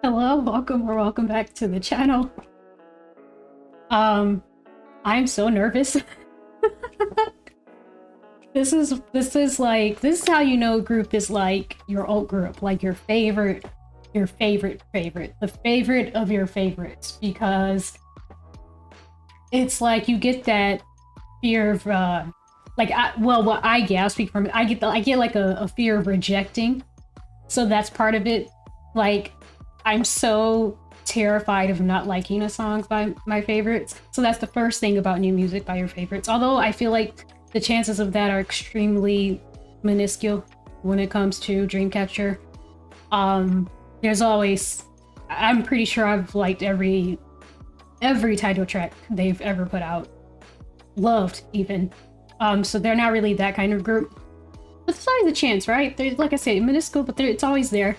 Hello, welcome or welcome back to the channel. I'm so nervous. This is how you know a group is like your old group, like your favorite, the favorite of your favorites, because it's like you get that fear of what I get, I'll speak from it. I get like a fear of rejecting. So that's part of it. Like, I'm so terrified of not liking a song by my favorites. So that's the first thing about new music by your favorites. Although I feel like the chances of that are extremely minuscule when it comes to Dreamcatcher. There's always, I'm pretty sure I've liked every title track they've ever put out. Loved, even. So they're not really that kind of group. But there's always a chance, right? There's, like I said, minuscule, but it's always there.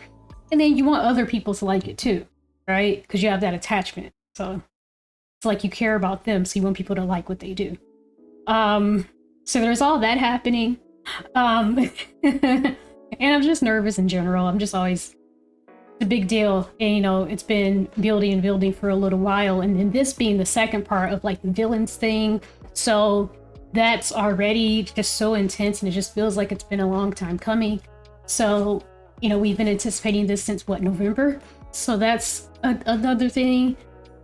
And then you want other people to like it too, right? Because you have that attachment. So it's like you care about them, so you want people to like what they do. So there's all that happening. And I'm just nervous in general. I'm just always, it's a big deal. And you know, it's been building and building for a little while. And then this being the second part of like the villains thing. So that's already just so intense, and it just feels like it's been a long time coming. So, you know, we've been anticipating this since what, November? So that's another thing.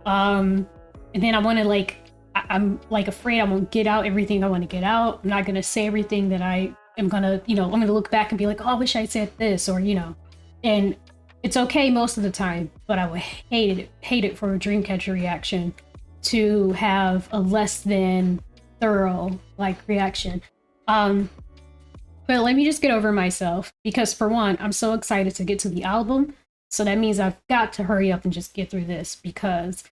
And then I want to like, I'm like afraid I won't get out everything I want to get out. I'm not going to say everything that I am going to, you know, I'm going to look back and be like, oh, I wish I said this, or, you know, and it's okay most of the time, but I would hate it for a Dreamcatcher reaction to have a less than thorough like reaction. But let me just get over myself, because for one, I'm so excited to get to the album. So that means I've got to hurry up and just get through this, because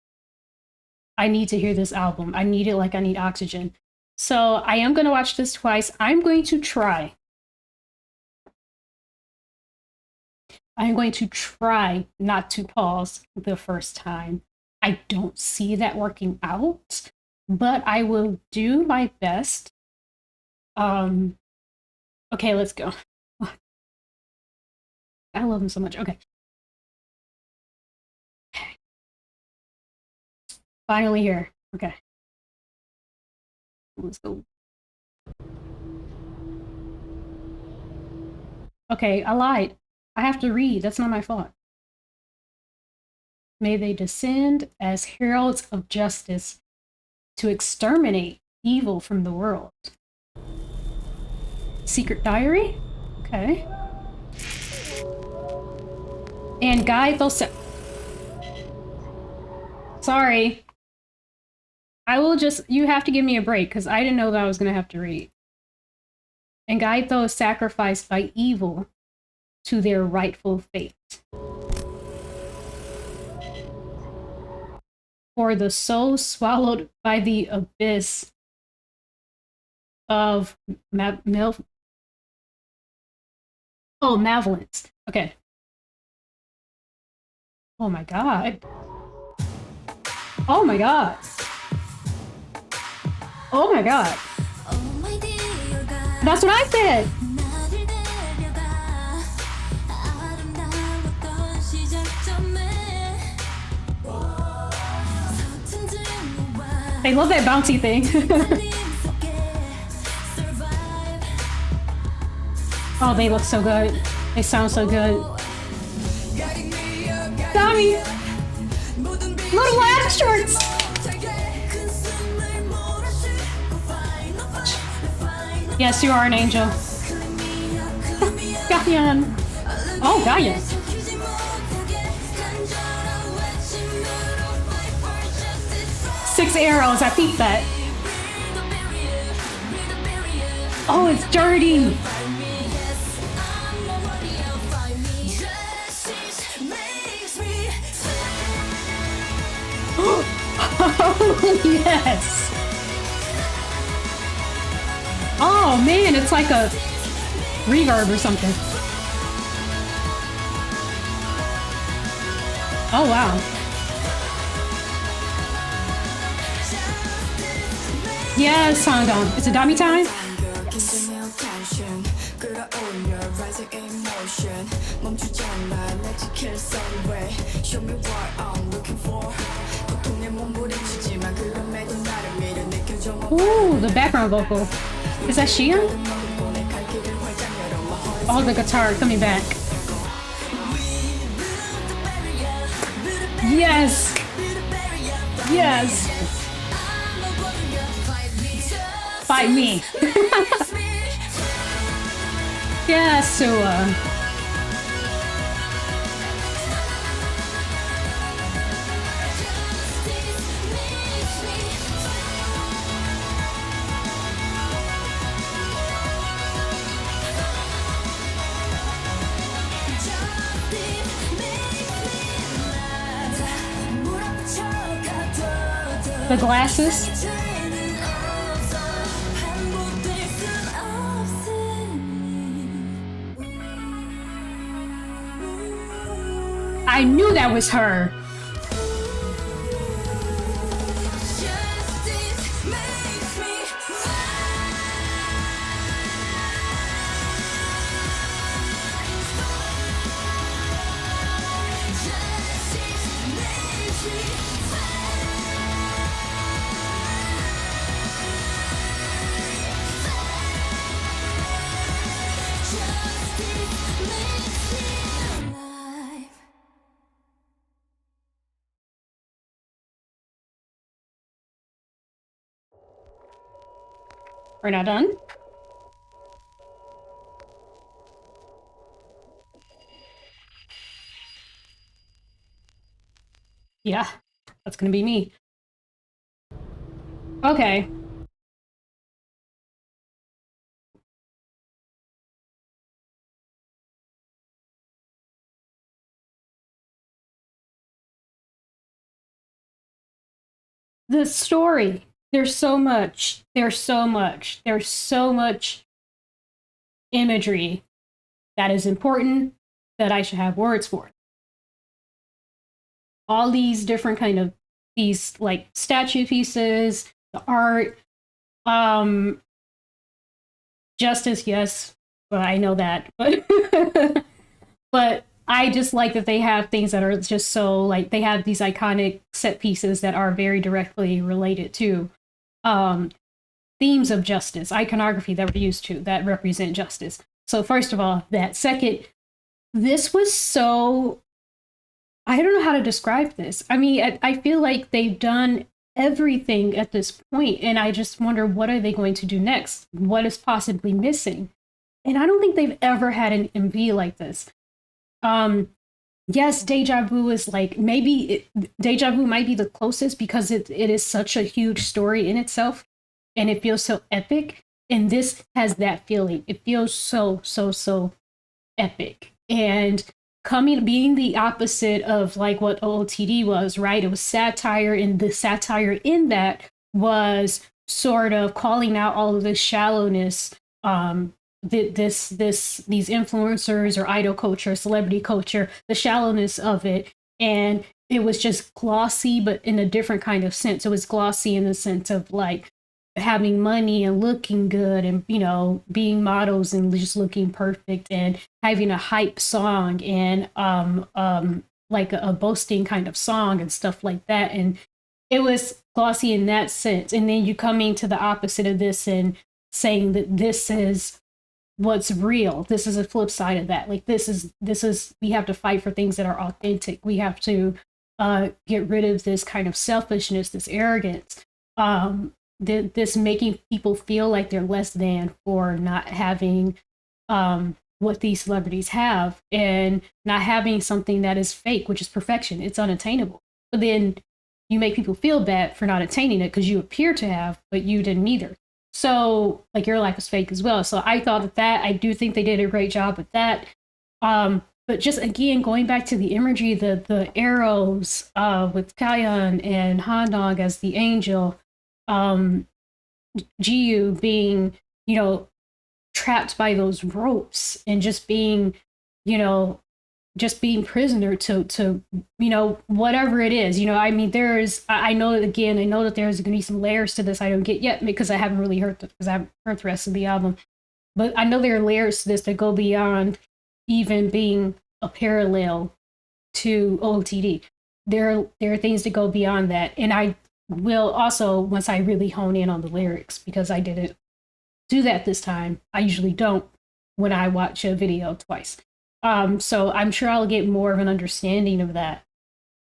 I need to hear this album. I need it like I need oxygen. So I am going to watch this twice. I'm going to try not to pause the first time. I don't see that working out, but I will do my best. Okay, let's go. I love him so much. Okay. Finally here. Okay. Let's go. Okay, I lied. I have to read. That's not my fault. May they descend as heralds of justice to exterminate evil from the world. Secret diary? Okay. And guide those. Sorry. I will just, you have to give me a break, because I didn't know that I was going to have to read. And guide those sacrificed by evil to their rightful fate. For the soul swallowed by the abyss of malevolence. Okay. Oh my god. Oh my god. Oh my god. That's what I said. They love that bouncy thing. Oh, they look so good. They sound so good. Tommy! Little lad shorts! Yes, you are an angel. Gaia. Oh, Gaia. 6 arrows, I peeped that. Oh, it's dirty! Oh, yes! Oh man, it's like a reverb or something. Oh wow. Yes, Sangam. It's a dummy time? Yes. motion 끌어올려 rising emotion 멈추지 않아 날 지킬 sunray show me what I'm looking for 고통에 몸부림치지만 그럼에도 나를 밀어 느껴져 Ooh, the background vocal. Is that Shia? Oh, the guitar coming back. Yes! Yes! Fight me! Yeah, Sua. The glasses. I knew that was her. We're not done. Yeah, that's gonna be me. Okay. The story. There's so much imagery that is important that I should have words for. All these different kind of these like statue pieces, the art, justice, yes, well, I know that, but but I just like that they have things that are just so like they have these iconic set pieces that are very directly related to themes of justice, iconography that we're used to that represent justice. So first of all, that. Second, this was so, I don't know how to describe this. I mean, I feel like they've done everything at this point, and I just wonder what are they going to do next? What is possibly missing? And I don't think they've ever had an MV like this. Yes, Deja Vu is like Deja Vu might be the closest because it is such a huge story in itself and it feels so epic. And this has that feeling. It feels so epic. And being the opposite of like what OOTD was, right? It was satire, and the satire in that was sort of calling out all of this shallowness, these influencers or idol culture, celebrity culture, the shallowness of it. And it was just glossy, but in a different kind of sense. It was glossy in the sense of like having money and looking good and, you know, being models and just looking perfect and having a hype song and like a boasting kind of song and stuff like that. And it was glossy in that sense. And then you coming to the opposite of this and saying that this is what's real. This is a flip side of that. Like this is we have to fight for things that are authentic. We have to get rid of this kind of selfishness, this arrogance, this making people feel like they're less than for not having what these celebrities have and not having something that is fake, which is perfection. It's unattainable. But then you make people feel bad for not attaining it because you appear to have, but you didn't either. So like your life is fake as well. So I thought that I do think they did a great job with that. But just again, going back to the imagery, the arrows with Kalyan and Handong as the angel, Jiyu being, you know, trapped by those ropes and just being, you know, just being prisoner to, you know, whatever it is, you know, I mean, I know that there's going to be some layers to this I don't get yet because I haven't really heard the rest of the album. But I know there are layers to this that go beyond even being a parallel to OOTD. There are things that go beyond that, and I will also, once I really hone in on the lyrics, because I didn't do that this time. I usually don't when I watch a video twice. So I'm sure I'll get more of an understanding of that.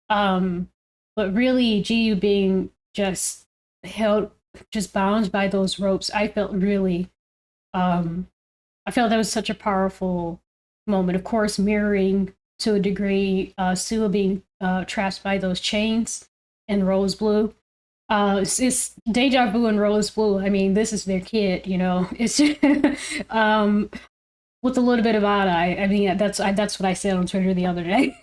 But really, GU being just held, just bound by those ropes, I felt really, I felt that was such a powerful moment. Of course, mirroring to a degree, Sue being trapped by those chains and Rose Blue. It's Deja Vu and Rose Blue. I mean, this is their kid, you know. It's with a little bit of odd eye. I mean, that's what I said on Twitter the other day.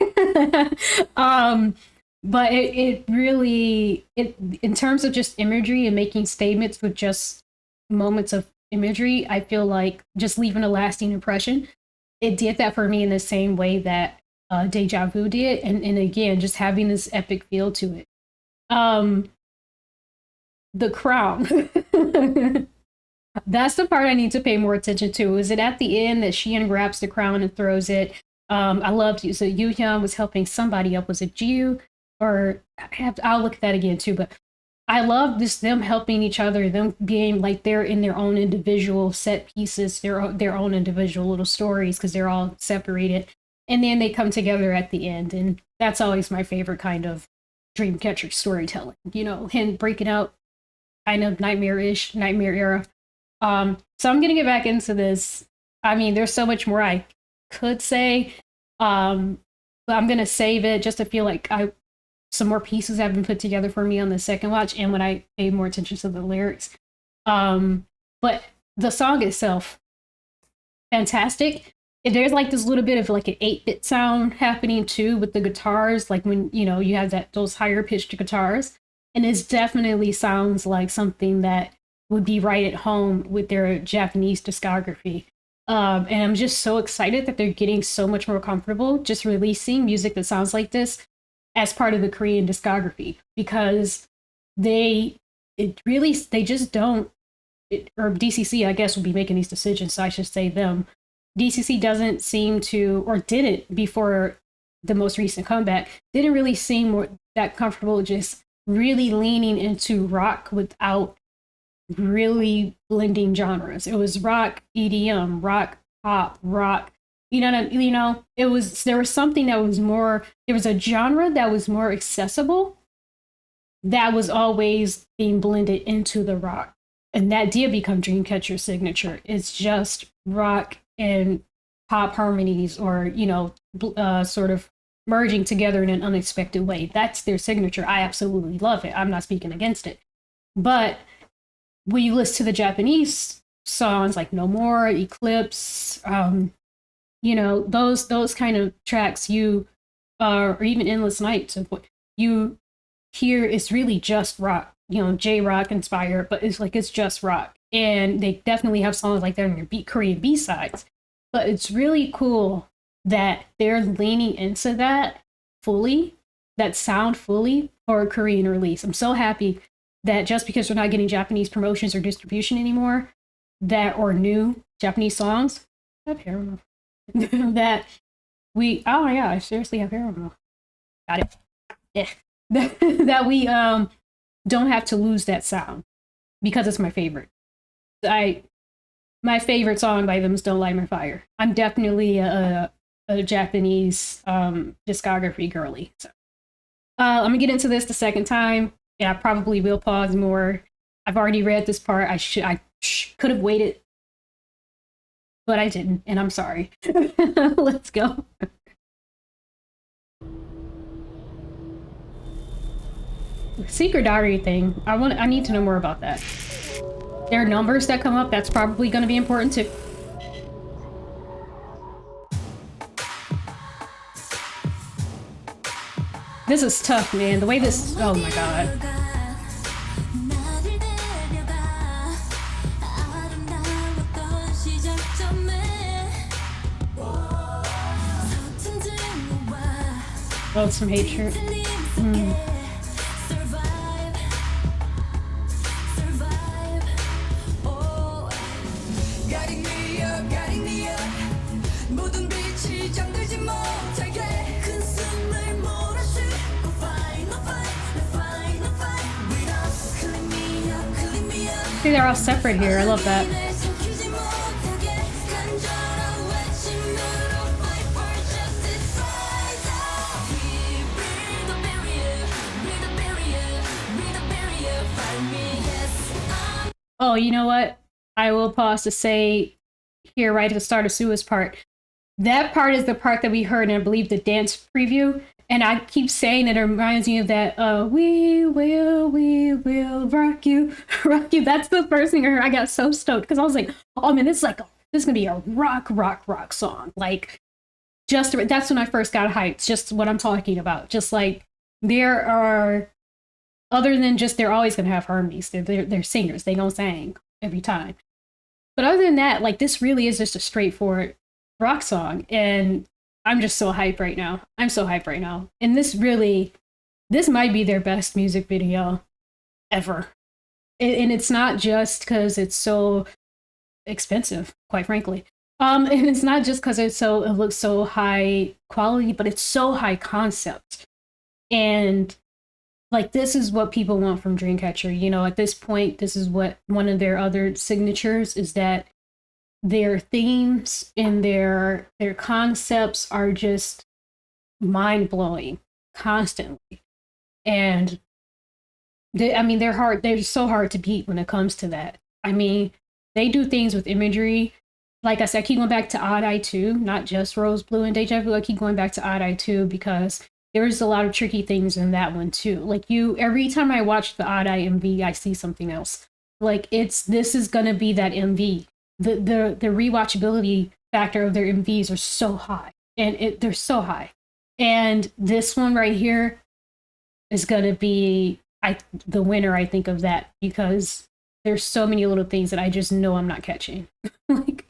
But it really, in terms of just imagery and making statements with just moments of imagery, I feel like just leaving a lasting impression. It did that for me in the same way that Deja Vu did, and again, just having this epic feel to it. The crown. That's the part I need to pay more attention to. Is it at the end that Sheehan grabs the crown and throws it? I loved you. So Yoo-hyun was helping somebody up. Was it Jiu? Or I'll look at that again too. But I love this, them helping each other, them being like they're in their own individual set pieces, their own individual little stories, because they're all separated. And then they come together at the end. And that's always my favorite kind of Dreamcatcher storytelling. You know, him breaking out kind of nightmare era. So I'm gonna get back into this. I mean, there's so much more I could say, but I'm gonna save it just to feel like some more pieces have been put together for me on the second watch, and when I paid more attention to the lyrics. But the song itself, fantastic. There's like this little bit of like an 8-bit sound happening too with the guitars, like when you know you have those higher pitched guitars, and it definitely sounds like something that would be right at home with their Japanese discography. And I'm just so excited that they're getting so much more comfortable just releasing music that sounds like this as part of the Korean discography, because they just don't, or DCC, I guess, will be making these decisions, so I should say them. DCC doesn't seem to, or didn't before the most recent comeback, didn't really seem that comfortable just really leaning into rock without really blending genres. It was rock, EDM, rock, pop, rock. There was something that was more, there was a genre that was more accessible that was always being blended into the rock. And that did become Dreamcatcher's signature. It's just rock and pop harmonies, or, sort of merging together in an unexpected way. That's their signature. I absolutely love it. I'm not speaking against it. But when you listen to the Japanese songs like No More, Eclipse, those kind of tracks, or even Endless Night, you hear it's really just rock, J-rock inspired, but it's just rock. And they definitely have songs like that in their Korean B-sides. But it's really cool that they're leaning into that sound fully for a Korean release. I'm so happy that just because we're not getting Japanese promotions or distribution anymore, or new Japanese songs, I have hair removal. I seriously have hair removal. Got it. Yeah. That we don't have to lose that sound, because it's my favorite. My favorite song by them is Don't Light My Fire. I'm definitely a Japanese discography girly. So I'm gonna get into this the second time. Yeah, I probably will pause more. I've already read this part. I could have waited, but I didn't, and I'm sorry. Let's go. Secret diary thing. I need to know more about that. There are numbers that come up. That's probably going to be important too. This is tough, man. The way this, oh my god. Oh, it's some hatred. See, they're all separate here. I love that. Oh, you know what? I will pause to say here right at the start of Sua's part. That part is the part that we heard in, I believe, the dance preview. And I keep saying it reminds me of that, we will rock you, rock you. That's the first thing I heard. I got so stoked because I was like, oh man, this is gonna be a rock song. Like, just that's when I first got hyped. Just what I'm talking about. Just like there are, other than just they're always gonna have harmonies. They're singers. They don't sing every time. But other than that, like this really is just a straightforward rock song, and I'm just so hyped right now. I'm so hyped right now. And this might be their best music video ever. And it's not just because it's so expensive, quite frankly. And it's not just because it looks so high quality, but it's so high concept. And like, this is what people want from Dreamcatcher. You know, at this point, this is what one of their other signatures is, that their themes and their concepts are just mind-blowing constantly. And they're so hard to beat when it comes to that. I mean, they do things with imagery. Like I said, I keep going back to Odd Eye 2, not just Rose Blue and Deja Vu. I keep going back to Odd Eye 2 because there's a lot of tricky things in that one too. Like, every time I watch the Odd Eye MV, I see something else. Like, this is gonna be that MV. The rewatchability factor of their MVs are so high, and they're so high. And this one right here is gonna be the winner, I think, of that, because there's so many little things that I just know I'm not catching. Like,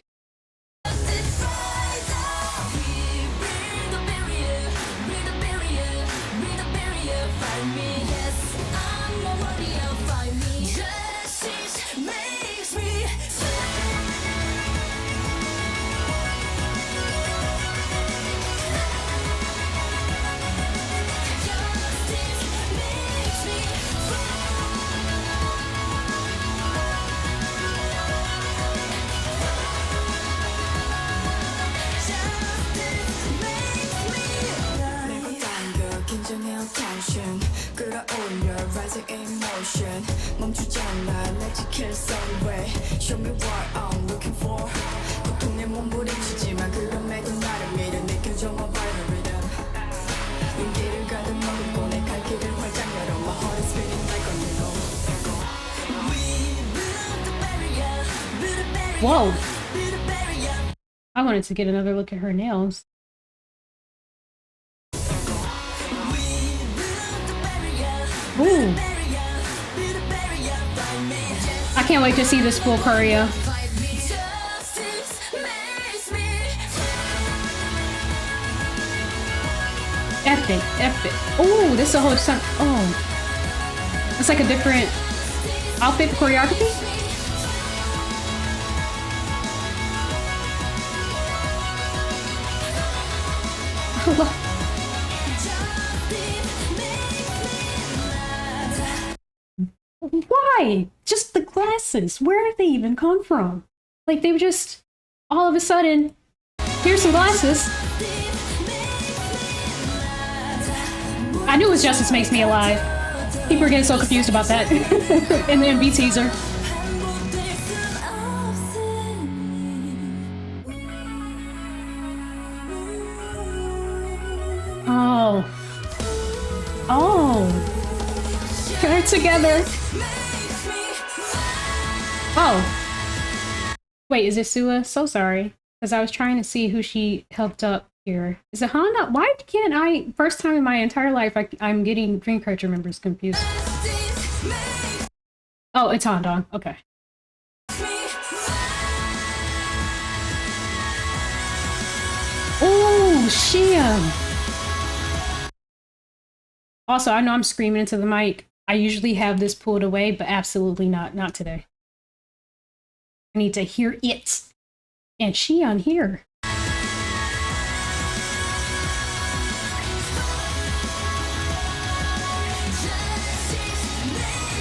tension 끌어올려 rising emotion 멈추지 않아 날 지킬 some way show me what I'm looking for 고통에 몸부림치지만 그럼에도 나를 믿어 느껴져만 viral rhythm 용기를 가득 머금고 내 갈 길을 활짝 열어 my heart is beating like a needle we built the barrier built a barrier whoa. built a barrier. I wanted to get another look at her nails. Ooh. I can't wait to see this full choreo. Epic, epic. Oh, this is a whole song. Oh, it's like a different outfit choreography. Why? Just the glasses. Where did they even come from? Like, they were just, all of a sudden, here's some glasses. I knew it was Justice Makes Me Alive. People are getting so confused about that in the MV teaser. Oh. Oh. They're together. Oh. Wait, is it Sua? So sorry. Because I was trying to see who she helped up here. Is it Honda? Why can't I? First time in my entire life, I'm getting Dreamcatcher members confused. Oh, it's Honda. Okay. Oh, Shia. Also, I know I'm screaming into the mic. I usually have this pulled away, but absolutely not. Not today. I need to hear it. And she on here.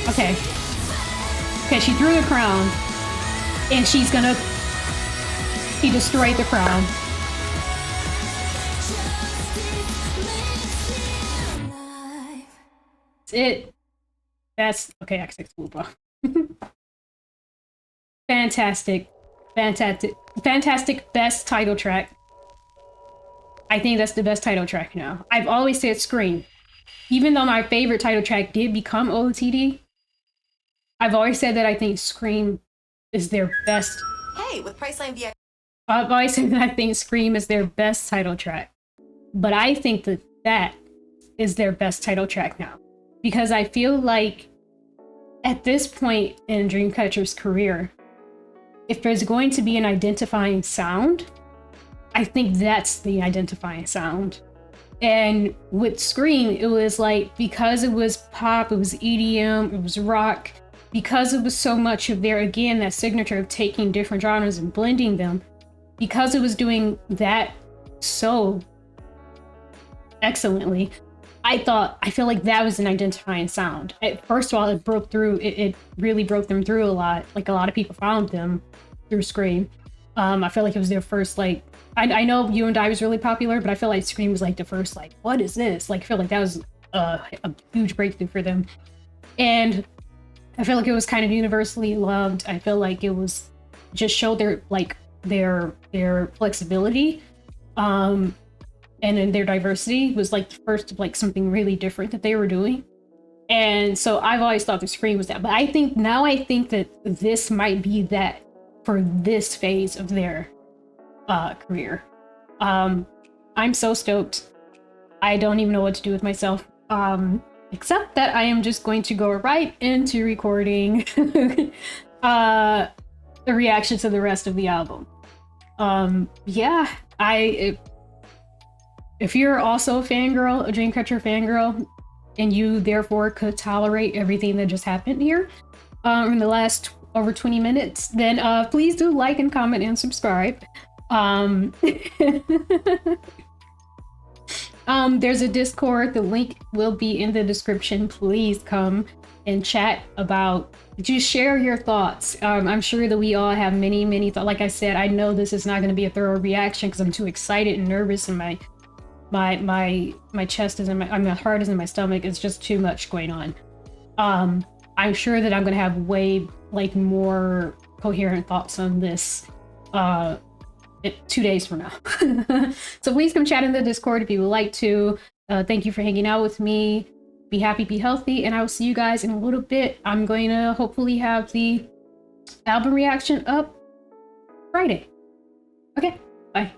Okay. Okay, she threw the crown, and she destroyed the crown. That's okay. X6 move on. Fantastic, fantastic. Best title track. I think that's the best title track now. I've always said Scream. Even though my favorite title track did become OOTD, I've always said that I think Scream is their best. Hey, with Priceline VX. I've always said that I think Scream is their best title track. But I think that is their best title track now. Because I feel like at this point in Dreamcatcher's career, if there's going to be an identifying sound, I think that's the identifying sound. And with Scream, it was like, because it was pop, it was EDM, it was rock, because it was so much of their, again, that signature of taking different genres and blending them, because it was doing that so excellently, I feel like that was an identifying sound. First of all, it broke through, it really broke them through a lot. Like, a lot of people found them through Scream. I feel like it was their first, like, I know You and I was really popular, but I feel like Scream was like the first, like, what is this? Like, I feel like that was a huge breakthrough for them. And I feel like it was kind of universally loved. I feel like it was just showed their, like, their flexibility. And then their diversity was like the first of like something really different that they were doing. And so I've always thought the Scream was that, but I think that this might be that for this phase of their career. I'm so stoked. I don't even know what to do with myself, except that I am just going to go right into recording the reaction to the rest of the album. Yeah, if you're also a fangirl, a Dreamcatcher fangirl, and you therefore could tolerate everything that just happened here in the last over 20 minutes, then please do like and comment and subscribe. There's a Discord. The link will be in the description. Please come and chat about, just share your thoughts. I'm sure that we all have many thoughts. Like I said, I know this is not going to be a thorough reaction because I'm too excited and nervous, and my chest is in my heart is in my stomach. It's just too much going on. I'm sure that I'm gonna have way like more coherent thoughts on this 2 days from now. So please come chat in the Discord if you would like to. Thank you for hanging out with me. Be happy, be healthy, and I will see you guys in a little bit. I'm going to hopefully have the album reaction up Friday. Okay, bye.